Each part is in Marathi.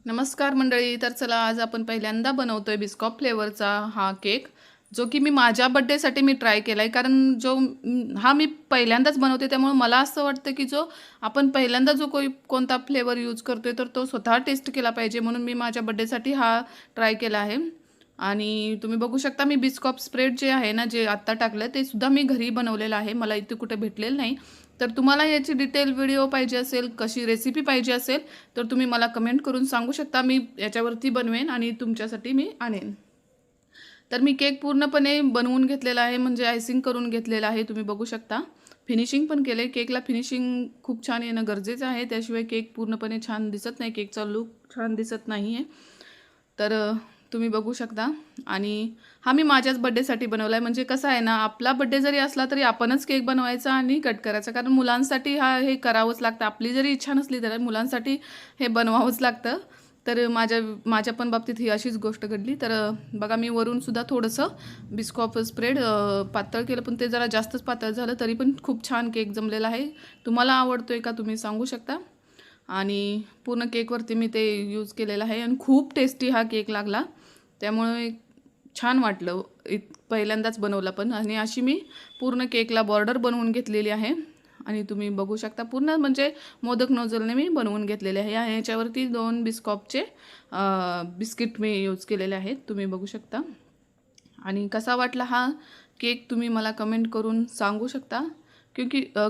नमस्कार मंडळी. तर चला आज आपण पहिल्यांदा बनवतोय बिस्कॉप फ्लेवरचा हा केक, जो की मी माझ्या बड्डेसाठी मी ट्राय केला आहे. कारण हा मी पहिल्यांदाच बनवते, त्यामुळे मला असं वाटतं की जो आपण पहिल्यांदा जो कोणता फ्लेवर यूज करतोय तर तो स्वतः टेस्ट केला पाहिजे, म्हणून मी माझ्या बड्डेसाठी हा ट्राय केला आहे. आणि तुम्ही बघू शकता मी बिस्कॉप स्प्रेड जे आहे ना, जे आत्ता टाकलं ते सुद्धा मी घरी बनवलेलं आहे. मला इथे कुठे भेटलेलं नाही. तर तुम्हाला याची डिटेल व्हिडिओ पाहिजे असेल, कशी रेसिपी पाहिजे असेल, तर तुम्ही मला कमेंट करून सांगू शकता. मी याच्यावरती बनवेन आणि तुमच्यासाठी मी आणेन. तर मी केक पूर्णपणे बनवून घेतलेला आहे, म्हणजे आयसिंग करून घेतलेला आहे. तुम्ही बघू शकता. फिनिशिंग पण केलं आहे. केकला फिनिशिंग खूप छान येणं गरजेचं आहे. त्याशिवाय केक पूर्णपणे छान दिसत नाही. केकचा लूक छान दिसत नाही आहे. तर तुम्ही बघू शकता. आणि हा मी माझ्याच बड्डेसाठी बनवला आहे. म्हणजे कसं आहे ना, आपला बड्डे जरी असला तरी आपणच केक बनवायचा आणि कट करायचा. कारण मुलांसाठी हे करावंच लागतं. आपली जरी इच्छा नसली तरी मुलांसाठी हे बनवावंच लागतं. तर माझ्या पण बाबतीत ही अशीच गोष्ट घडली. तर बघा मी वरून सुद्धा थोडंसं बिस्कॉप स्प्रेड पातळ केलं, पण ते जरा जास्तच पातळ झालं. तरी पण खूप छान केक जमलेला आहे. तुम्हाला आवडतोय का तुम्ही सांगू शकता. आणि पूर्ण केकवरती मी ते यूज केलेलं आहे आणि खूप टेस्टी हा केक लागला. त्यामुळे छान वाटलं. पहिल्यांदाच बनवला पण. आणि अशी मी पूर्ण केकला बॉर्डर बनवून घेतलेली आहे. आणि तुम्ही बघू शकता पूर्ण म्हणजे मोदक नोझलने मी बनवून घेतलेले आहे. ह्याच्यावरती 2 बिस्कॉपचे बिस्किट मी यूज केलेले आहेत. तुम्ही बघू शकता. आणि कसा वाटला हा केक तुम्ही मला कमेंट करून सांगू शकता.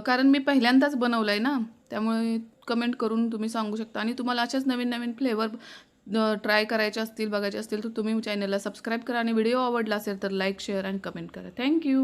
कारण मी पहिल्यांदाच बनवलं आहे ना, त्यामुळे कमेंट करून तुम्ही सांगू शकता. आणि तुम्हाला अशाच नवीन नवीन फ्लेवर ट्राय करायचे असतील, बघायचे असतील, तर तुम्ही चॅनलला सबस्क्राईब करा. आणि व्हिडिओ आवडला असेल तर लाईक, शेअर आणि कमेंट करा. थँक्यू.